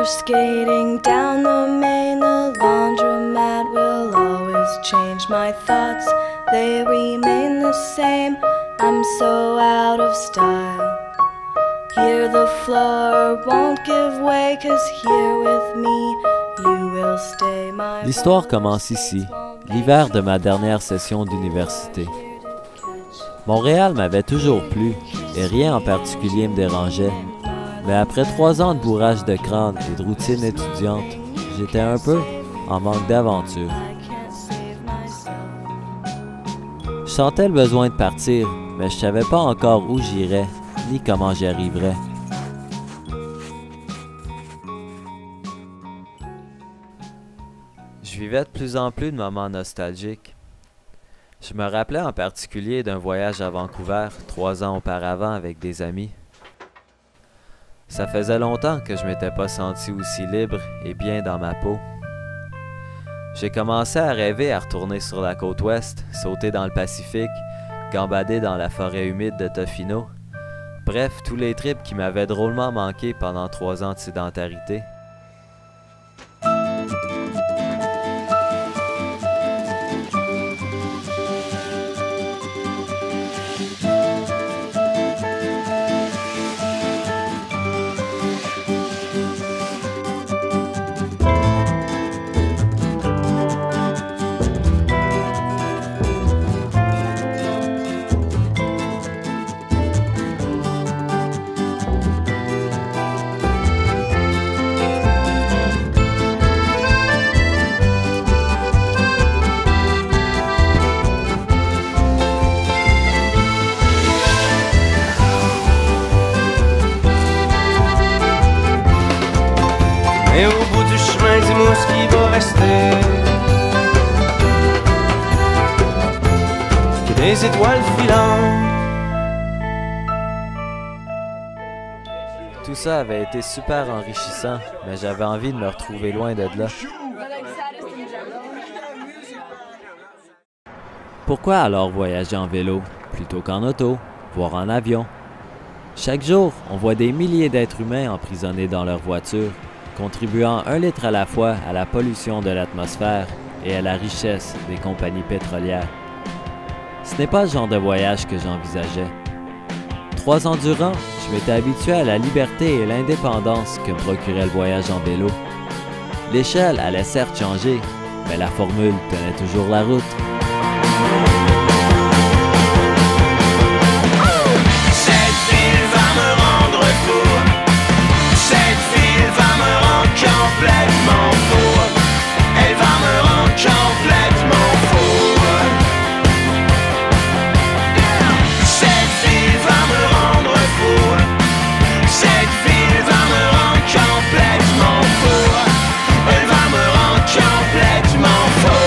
skating down the main, the laundromat will always change. My thoughts, they remain the same. I'm so out of style. Here the floor won't give way, 'cause here with me you will stay. L'histoire commence ici, l'hiver de ma dernière session d'université. Montréal m'avait toujours plu et rien en particulier me dérangeait. Mais après 3 ans de bourrage de crâne et de routine étudiante, j'étais un peu en manque d'aventure. Je sentais le besoin de partir, mais je savais pas encore où j'irais, ni comment j'y arriverais. Je vivais de plus en plus de moments nostalgiques. Je me rappelais en particulier d'un voyage à Vancouver 3 ans auparavant avec des amis. Ça faisait longtemps que je m'étais pas senti aussi libre et bien dans ma peau. J'ai commencé à rêver à retourner sur la côte ouest, sauter dans le Pacifique, gambader dans la forêt humide de Tofino. Bref, tous les trips qui m'avaient drôlement manqué pendant 3 ans de sédentarité. Et au bout du chemin, dis-moi ce qui va rester. Que des étoiles filantes. Tout ça avait été super enrichissant, mais j'avais envie de me retrouver loin de là. Pourquoi alors voyager en vélo plutôt qu'en auto, voire en avion? Chaque jour, on voit des milliers d'êtres humains emprisonnés dans leur voiture, contribuant 1 litre à la fois à la pollution de l'atmosphère et à la richesse des compagnies pétrolières. Ce n'est pas le genre de voyage que j'envisageais. 3 ans durant, je m'étais habitué à la liberté et l'indépendance que me procurait le voyage en vélo. L'échelle allait certes changer, mais la formule tenait toujours la route. Cette ville va me rendre fou. Cette ville va me rendre complètement fou. Elle va me rendre complètement fou. Cette ville va me rendre fou. Cette ville va me rendre complètement fou. Elle va me rendre complètement fou.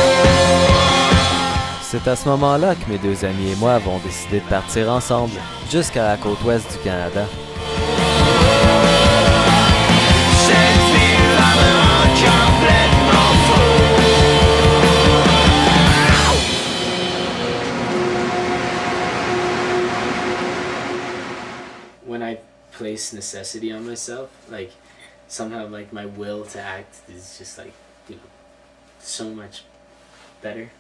C'est à ce moment-là que mes 2 amis et moi avons décidé de partir ensemble, jusqu'à la côte ouest du Canada. Cette ville va me rendre complètement fou. When I place necessity on myself, like somehow like my will to act is just like, you know, so much better.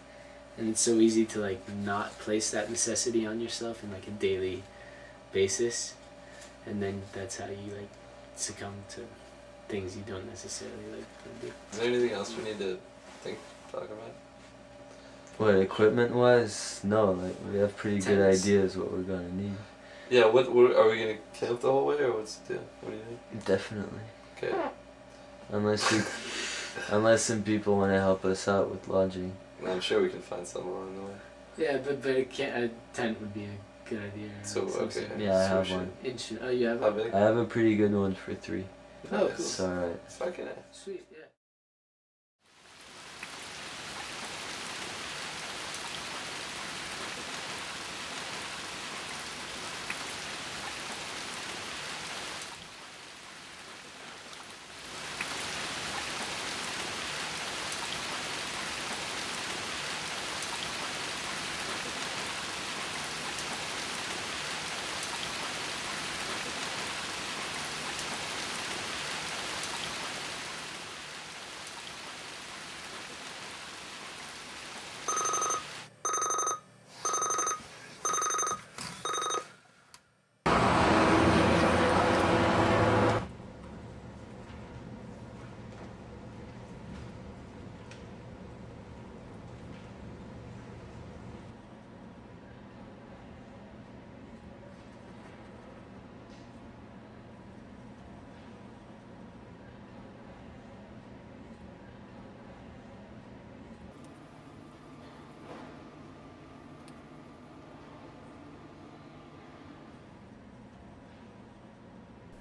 And it's so easy to like not place that necessity on yourself in like a daily basis. And then that's how you like succumb to things you don't necessarily like to do. Is there anything else we need to talk about? What, equipment-wise? No, like we have pretty good Tents. ideas what we're gonna need. Yeah, what are we gonna camp the whole way, or what's the deal? What do you think? Definitely. Okay. Unless some people want to help us out with lodging. I'm sure we can find some along the way. Yeah, but a tent would be a good idea. So, Some okay. sort of Yeah, I have Sushi. one. Oh, you have How one? big? I have a pretty good one for 3. Oh, cool. It's alright. Fucking A. Sweet, yeah.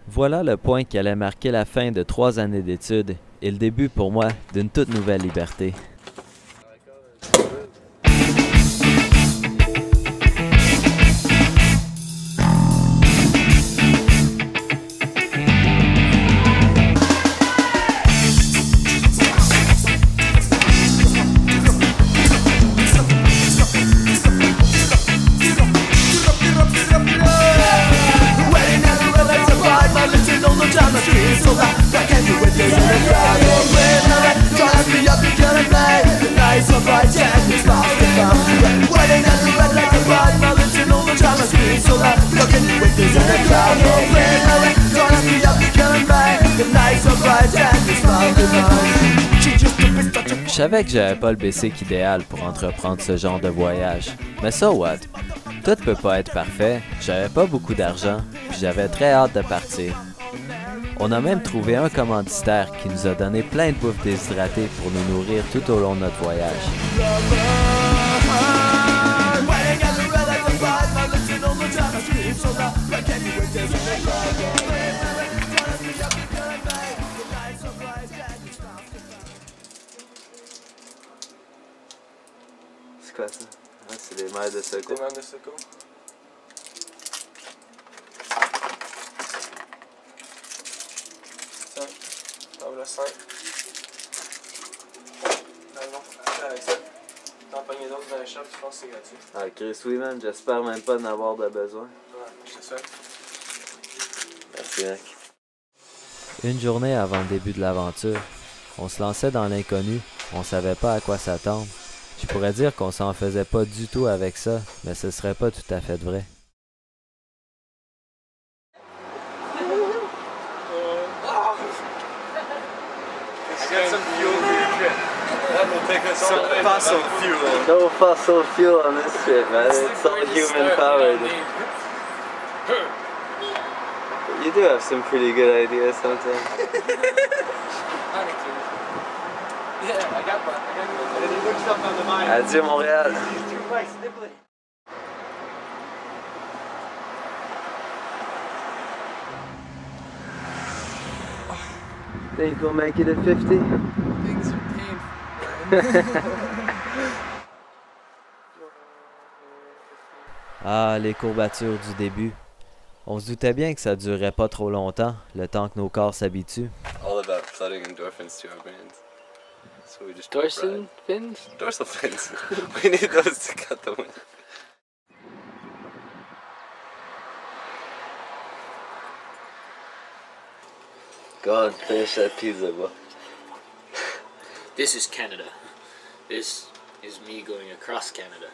Voilà le point qui allait marquer la fin de 3 années d'études et le début pour moi d'une toute nouvelle liberté. Je savais que j'avais pas le basic idéal pour entreprendre ce genre de voyage. Mais so what? Tout peut pas être parfait, j'avais pas beaucoup d'argent, puis j'avais très hâte de partir. On a même trouvé un commanditaire qui nous a donné plein de bouffe déshydratée pour nous nourrir tout au long de notre voyage. C'est quoi ça? Ah, c'est des mailles de secours. Des mailles de secours. Tiens, enlève le 5. Ah non, avec ça. T'en pognes d'autres dans les shops, je pense que c'est gratuit. Ah, Chris, oui, man, j'espère même pas d'en avoir de besoin. Ouais, je te souhaite. Merci, mec. Une journée avant le début de l'aventure, on se lançait dans l'inconnu, on savait pas à quoi s'attendre. Je pourrais dire qu'on s'en faisait pas du tout avec ça, mais ce serait pas tout à fait vrai. Get some fuel for your trip. That will take us all the way. Fossil fuel. No fossil fuel on this shit, man. It's all human powered. But you do have some pretty good ideas sometimes. Adieu Montréal. Think we'll make it at 50? Things are painful. Ah, les courbatures du début. On se doutait bien que ça durerait pas trop longtemps, le temps que nos corps s'habituent. All about flooding endorphins to our brains. So we just Dorsal fins? dorsal fins. We need those to cut the wind. Go on, finish that pizza, boy. This is Canada. This is me going across Canada.